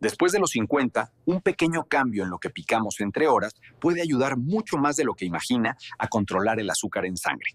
Después de los 50, un pequeño cambio en lo que picamos entre horas puede ayudar mucho más de lo que imagina a controlar el azúcar en sangre.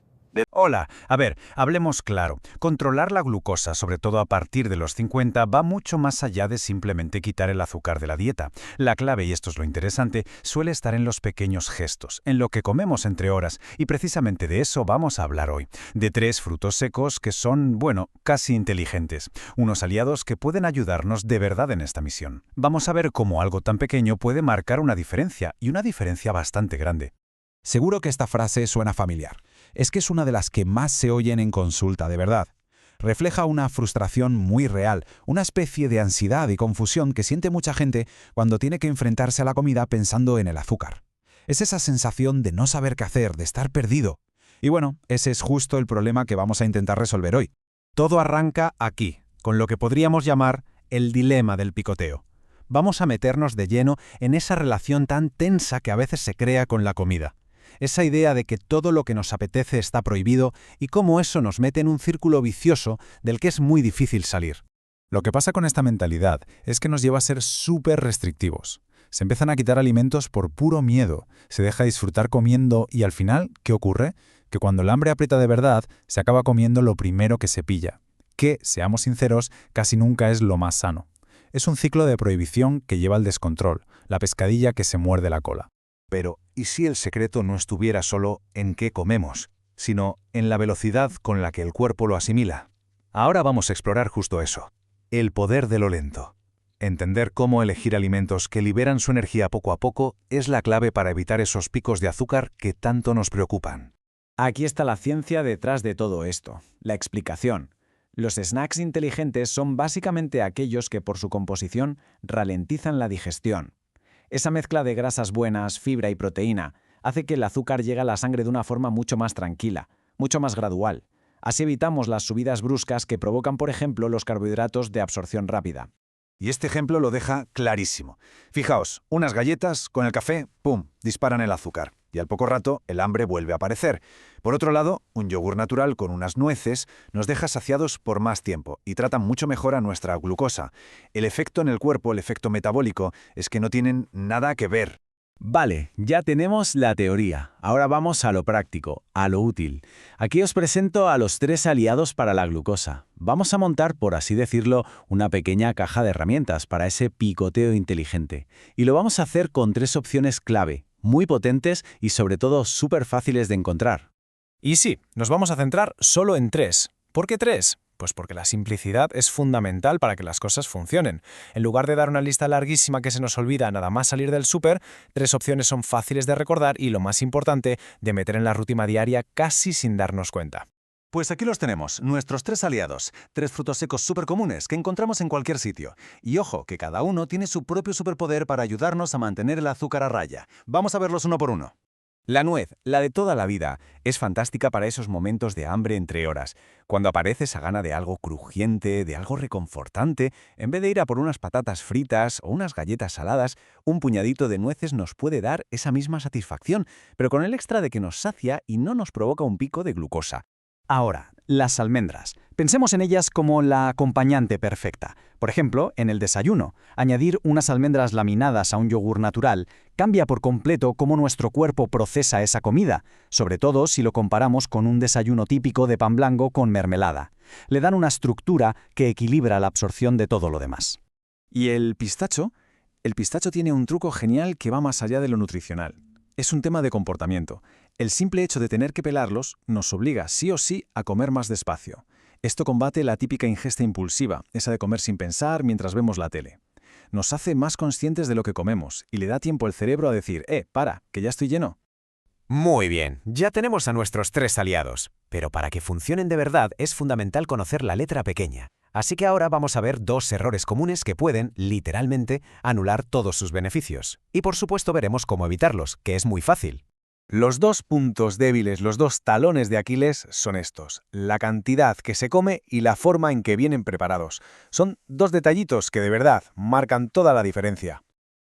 Hola, a ver, hablemos claro. Controlar la glucosa, sobre todo a partir de los 50, va mucho más allá de simplemente quitar el azúcar de la dieta. La clave, y esto es lo interesante, suele estar en los pequeños gestos, en lo que comemos entre horas, y precisamente de eso vamos a hablar hoy. De 3 frutos secos que son, bueno, casi inteligentes. Unos aliados que pueden ayudarnos de verdad en esta misión. Vamos a ver cómo algo tan pequeño puede marcar una diferencia, y una diferencia bastante grande. Seguro que esta frase suena familiar. Es que es una de las que más se oyen en consulta, de verdad. Refleja una frustración muy real, una especie de ansiedad y confusión que siente mucha gente cuando tiene que enfrentarse a la comida pensando en el azúcar. Es esa sensación de no saber qué hacer, de estar perdido. Y bueno, ese es justo el problema que vamos a intentar resolver hoy. Todo arranca aquí, con lo que podríamos llamar el dilema del picoteo. Vamos a meternos de lleno en esa relación tan tensa que a veces se crea con la comida. Esa idea de que todo lo que nos apetece está prohibido y cómo eso nos mete en un círculo vicioso del que es muy difícil salir. Lo que pasa con esta mentalidad es que nos lleva a ser súper restrictivos. Se empiezan a quitar alimentos por puro miedo, se deja disfrutar comiendo y al final, ¿qué ocurre? Que cuando el hambre aprieta de verdad, se acaba comiendo lo primero que se pilla, que, seamos sinceros, casi nunca es lo más sano. Es un ciclo de prohibición que lleva al descontrol, la pescadilla que se muerde la cola. Pero, ¿y si el secreto no estuviera solo en qué comemos, sino en la velocidad con la que el cuerpo lo asimila? Ahora vamos a explorar justo eso, el poder de lo lento. Entender cómo elegir alimentos que liberan su energía poco a poco es la clave para evitar esos picos de azúcar que tanto nos preocupan. Aquí está la ciencia detrás de todo esto, la explicación. Los snacks inteligentes son básicamente aquellos que por su composición ralentizan la digestión. Esa mezcla de grasas buenas, fibra y proteína hace que el azúcar llegue a la sangre de una forma mucho más tranquila, mucho más gradual. Así evitamos las subidas bruscas que provocan, por ejemplo, los carbohidratos de absorción rápida. Y este ejemplo lo deja clarísimo. Fijaos, unas galletas con el café, ¡pum!, disparan el azúcar. Y al poco rato, el hambre vuelve a aparecer. Por otro lado, un yogur natural con unas nueces nos deja saciados por más tiempo y trata mucho mejor a nuestra glucosa. El efecto en el cuerpo, el efecto metabólico, es que no tienen nada que ver. Vale, ya tenemos la teoría. Ahora vamos a lo práctico, a lo útil. Aquí os presento a los 3 aliados para la glucosa. Vamos a montar, por así decirlo, una pequeña caja de herramientas para ese picoteo inteligente. Y lo vamos a hacer con 3 opciones clave, muy potentes y sobre todo súper fáciles de encontrar. Y sí, nos vamos a centrar solo en 3. ¿Por qué 3? Pues porque la simplicidad es fundamental para que las cosas funcionen. En lugar de dar una lista larguísima que se nos olvida nada más salir del súper, 3 opciones son fáciles de recordar y, lo más importante, de meter en la rutina diaria casi sin darnos cuenta. Pues aquí los tenemos, nuestros 3 aliados, 3 frutos secos súper comunes que encontramos en cualquier sitio. Y ojo, que cada uno tiene su propio superpoder para ayudarnos a mantener el azúcar a raya. Vamos a verlos uno por uno. La nuez, la de toda la vida, es fantástica para esos momentos de hambre entre horas, cuando aparece esa gana de algo crujiente, de algo reconfortante. En vez de ir a por unas patatas fritas o unas galletas saladas, un puñadito de nueces nos puede dar esa misma satisfacción, pero con el extra de que nos sacia y no nos provoca un pico de glucosa. Ahora, las almendras. Pensemos en ellas como la acompañante perfecta. Por ejemplo, en el desayuno, añadir unas almendras laminadas a un yogur natural cambia por completo cómo nuestro cuerpo procesa esa comida, sobre todo si lo comparamos con un desayuno típico de pan blanco con mermelada. Le dan una estructura que equilibra la absorción de todo lo demás. ¿Y el pistacho? El pistacho tiene un truco genial que va más allá de lo nutricional. Es un tema de comportamiento. El simple hecho de tener que pelarlos nos obliga sí o sí a comer más despacio. Esto combate la típica ingesta impulsiva, esa de comer sin pensar mientras vemos la tele. Nos hace más conscientes de lo que comemos y le da tiempo al cerebro a decir, para, que ya estoy lleno. Muy bien, ya tenemos a nuestros 3 aliados, pero para que funcionen de verdad es fundamental conocer la letra pequeña. Así que ahora vamos a ver 2 errores comunes que pueden, literalmente, anular todos sus beneficios. Y por supuesto veremos cómo evitarlos, que es muy fácil. Los 2 puntos débiles, los 2 talones de Aquiles son estos: la cantidad que se come y la forma en que vienen preparados. Son 2 detallitos que de verdad marcan toda la diferencia.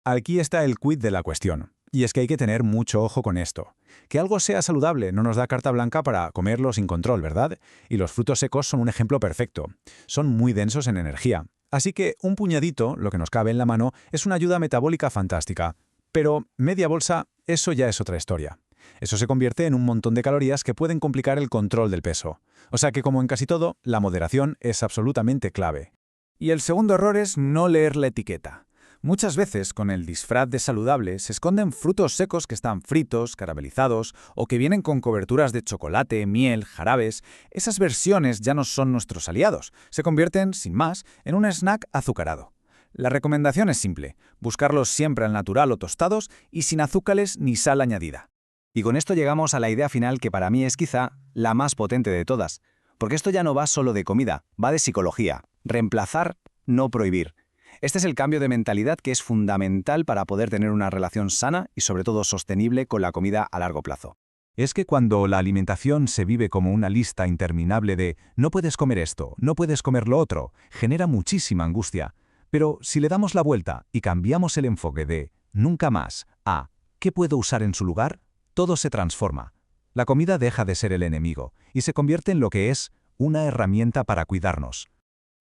Aquí está el quid de la cuestión. Y es que hay que tener mucho ojo con esto. Que algo sea saludable no nos da carta blanca para comerlo sin control, ¿verdad? Y los frutos secos son un ejemplo perfecto. Son muy densos en energía. Así que un puñadito, lo que nos cabe en la mano, es una ayuda metabólica fantástica. Pero media bolsa, eso ya es otra historia. Eso se convierte en un montón de calorías que pueden complicar el control del peso. O sea que, como en casi todo, la moderación es absolutamente clave. Y el segundo error es no leer la etiqueta. Muchas veces, con el disfraz de saludable, se esconden frutos secos que están fritos, caramelizados, o que vienen con coberturas de chocolate, miel, jarabes. Esas versiones ya no son nuestros aliados. Se convierten, sin más, en un snack azucarado. La recomendación es simple: buscarlos siempre al natural o tostados y sin azúcares ni sal añadida. Y con esto llegamos a la idea final que para mí es quizá la más potente de todas. Porque esto ya no va solo de comida, va de psicología. Reemplazar, no prohibir. Este es el cambio de mentalidad que es fundamental para poder tener una relación sana y sobre todo sostenible con la comida a largo plazo. Es que cuando la alimentación se vive como una lista interminable de no puedes comer esto, no puedes comer lo otro, genera muchísima angustia. Pero si le damos la vuelta y cambiamos el enfoque de nunca más a ¿qué puedo usar en su lugar?, todo se transforma. La comida deja de ser el enemigo y se convierte en lo que es, una herramienta para cuidarnos.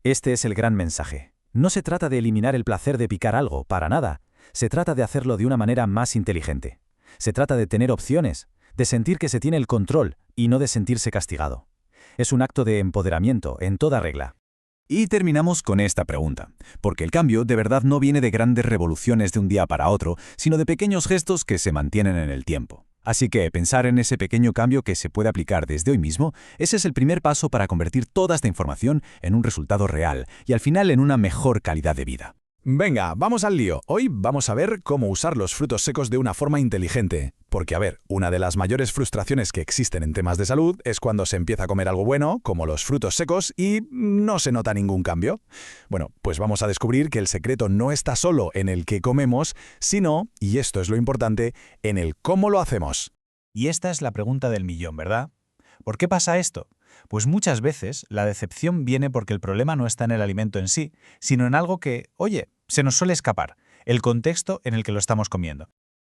Este es el gran mensaje. No se trata de eliminar el placer de picar algo, para nada. Se trata de hacerlo de una manera más inteligente. Se trata de tener opciones, de sentir que se tiene el control y no de sentirse castigado. Es un acto de empoderamiento en toda regla. Y terminamos con esta pregunta, porque el cambio de verdad no viene de grandes revoluciones de un día para otro, sino de pequeños gestos que se mantienen en el tiempo. Así que pensar en ese pequeño cambio que se puede aplicar desde hoy mismo, ese es el primer paso para convertir toda esta información en un resultado real y al final en una mejor calidad de vida. Venga, vamos al lío. Hoy vamos a ver cómo usar los frutos secos de una forma inteligente. Porque, a ver, una de las mayores frustraciones que existen en temas de salud es cuando se empieza a comer algo bueno, como los frutos secos, y no se nota ningún cambio. Bueno, pues vamos a descubrir que el secreto no está solo en el qué comemos, sino, y esto es lo importante, en el cómo lo hacemos. Y esta es la pregunta del millón, ¿verdad? ¿Por qué pasa esto? Pues muchas veces la decepción viene porque el problema no está en el alimento en sí, sino en algo que, oye, se nos suele escapar, el contexto en el que lo estamos comiendo.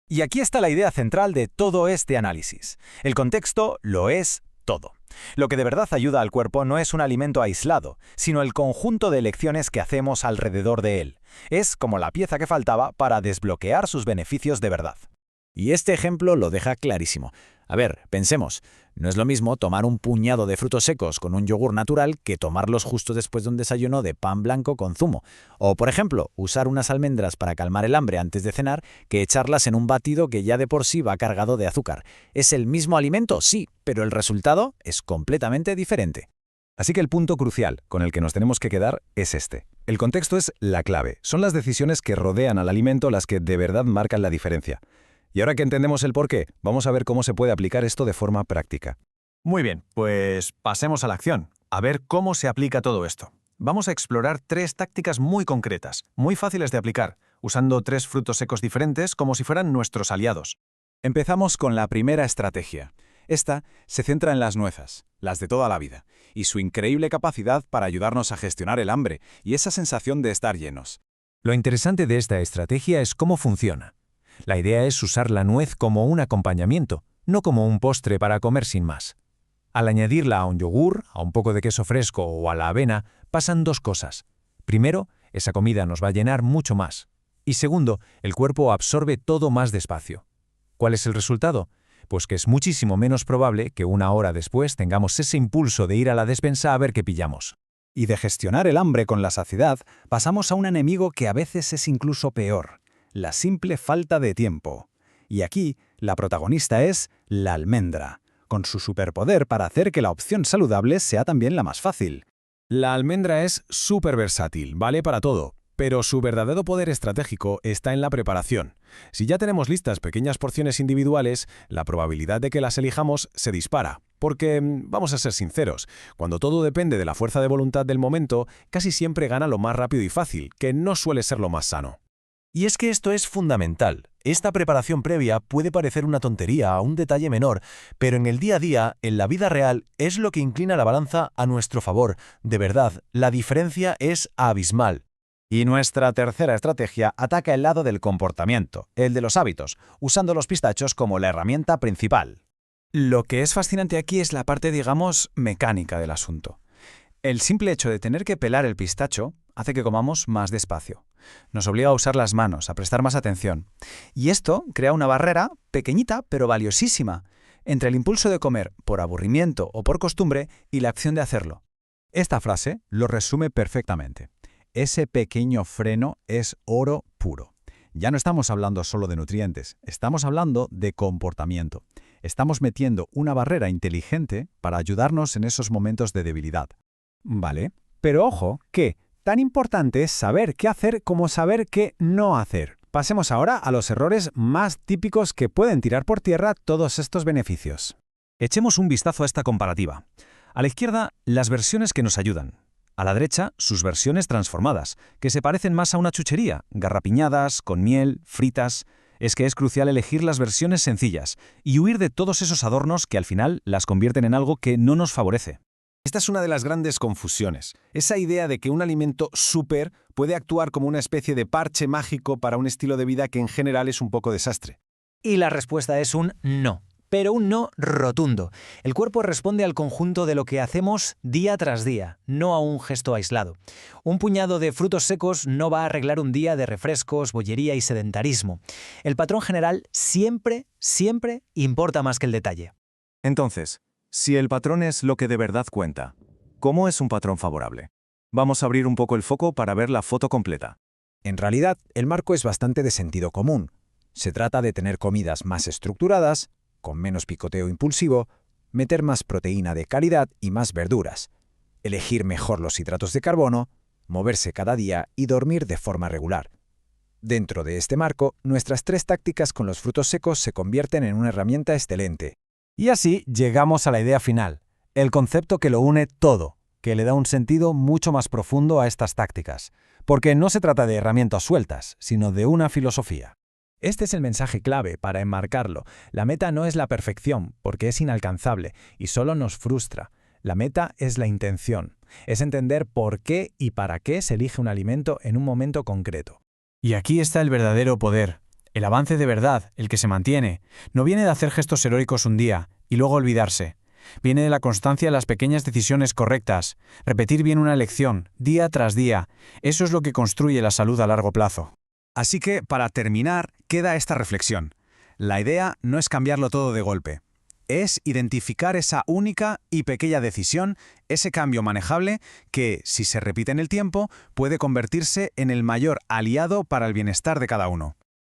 Y aquí está la idea central de todo este análisis. El contexto lo es todo. Lo que de verdad ayuda al cuerpo no es un alimento aislado, sino el conjunto de elecciones que hacemos alrededor de él. Es como la pieza que faltaba para desbloquear sus beneficios de verdad. Y este ejemplo lo deja clarísimo. A ver, pensemos, no es lo mismo tomar un puñado de frutos secos con un yogur natural que tomarlos justo después de un desayuno de pan blanco con zumo. O, por ejemplo, usar unas almendras para calmar el hambre antes de cenar que echarlas en un batido que ya de por sí va cargado de azúcar. ¿Es el mismo alimento? Sí, pero el resultado es completamente diferente. Así que el punto crucial con el que nos tenemos que quedar es este. El contexto es la clave. Son las decisiones que rodean al alimento las que de verdad marcan la diferencia. Y ahora que entendemos el porqué, vamos a ver cómo se puede aplicar esto de forma práctica. Muy bien, pues pasemos a la acción, a ver cómo se aplica todo esto. Vamos a explorar 3 tácticas muy concretas, muy fáciles de aplicar, usando 3 frutos secos diferentes como si fueran nuestros aliados. Empezamos con la primera estrategia. Esta se centra en las nueces, las de toda la vida, y su increíble capacidad para ayudarnos a gestionar el hambre y esa sensación de estar llenos. Lo interesante de esta estrategia es cómo funciona. La idea es usar la nuez como un acompañamiento, no como un postre para comer sin más. Al añadirla a un yogur, a un poco de queso fresco o a la avena, pasan 2 cosas. Primero, esa comida nos va a llenar mucho más. Y segundo, el cuerpo absorbe todo más despacio. ¿Cuál es el resultado? Pues que es muchísimo menos probable que 1 hora después tengamos ese impulso de ir a la despensa a ver qué pillamos. Y de gestionar el hambre con la saciedad, pasamos a un enemigo que a veces es incluso peor: la simple falta de tiempo. Y aquí, la protagonista es la almendra, con su superpoder para hacer que la opción saludable sea también la más fácil. La almendra es súper versátil, vale para todo, pero su verdadero poder estratégico está en la preparación. Si ya tenemos listas pequeñas porciones individuales, la probabilidad de que las elijamos se dispara. Porque, vamos a ser sinceros, cuando todo depende de la fuerza de voluntad del momento, casi siempre gana lo más rápido y fácil, que no suele ser lo más sano. Y es que esto es fundamental. Esta preparación previa puede parecer una tontería, un detalle menor, pero en el día a día, en la vida real, es lo que inclina la balanza a nuestro favor. De verdad, la diferencia es abismal. Y nuestra tercera estrategia ataca el lado del comportamiento, el de los hábitos, usando los pistachos como la herramienta principal. Lo que es fascinante aquí es la parte, digamos, mecánica del asunto. El simple hecho de tener que pelar el pistacho, hace que comamos más despacio. Nos obliga a usar las manos, a prestar más atención. Y esto crea una barrera pequeñita pero valiosísima entre el impulso de comer por aburrimiento o por costumbre y la acción de hacerlo. Esta frase lo resume perfectamente. Ese pequeño freno es oro puro. Ya no estamos hablando solo de nutrientes, estamos hablando de comportamiento. Estamos metiendo una barrera inteligente para ayudarnos en esos momentos de debilidad. Vale, pero ojo, que tan importante es saber qué hacer como saber qué no hacer. Pasemos ahora a los errores más típicos que pueden tirar por tierra todos estos beneficios. Echemos un vistazo a esta comparativa. A la izquierda, las versiones que nos ayudan. A la derecha, sus versiones transformadas, que se parecen más a una chuchería, garrapiñadas, con miel, fritas. Es que es crucial elegir las versiones sencillas y huir de todos esos adornos que al final las convierten en algo que no nos favorece. Esta es una de las grandes confusiones. Esa idea de que un alimento súper puede actuar como una especie de parche mágico para un estilo de vida que en general es un poco desastre. Y la respuesta es un no. Pero un no rotundo. El cuerpo responde al conjunto de lo que hacemos día tras día, no a un gesto aislado. Un puñado de frutos secos no va a arreglar un día de refrescos, bollería y sedentarismo. El patrón general siempre importa más que el detalle. Entonces, si el patrón es lo que de verdad cuenta, ¿cómo es un patrón favorable? Vamos a abrir un poco el foco para ver la foto completa. En realidad, el marco es bastante de sentido común. Se trata de tener comidas más estructuradas, con menos picoteo impulsivo, meter más proteína de calidad y más verduras, elegir mejor los hidratos de carbono, moverse cada día y dormir de forma regular. Dentro de este marco, nuestras 3 tácticas con los frutos secos se convierten en una herramienta excelente. Y así llegamos a la idea final, el concepto que lo une todo, que le da un sentido mucho más profundo a estas tácticas, porque no se trata de herramientas sueltas, sino de una filosofía. Este es el mensaje clave para enmarcarlo. La meta no es la perfección, porque es inalcanzable y solo nos frustra. La meta es la intención, es entender por qué y para qué se elige un alimento en un momento concreto. Y aquí está el verdadero poder. El avance de verdad, el que se mantiene, no viene de hacer gestos heroicos un día y luego olvidarse. Viene de la constancia en las pequeñas decisiones correctas, repetir bien una lección, día tras día. Eso es lo que construye la salud a largo plazo. Así que, para terminar, queda esta reflexión. La idea no es cambiarlo todo de golpe. Es identificar esa única y pequeña decisión, ese cambio manejable que, si se repite en el tiempo, puede convertirse en el mayor aliado para el bienestar de cada uno.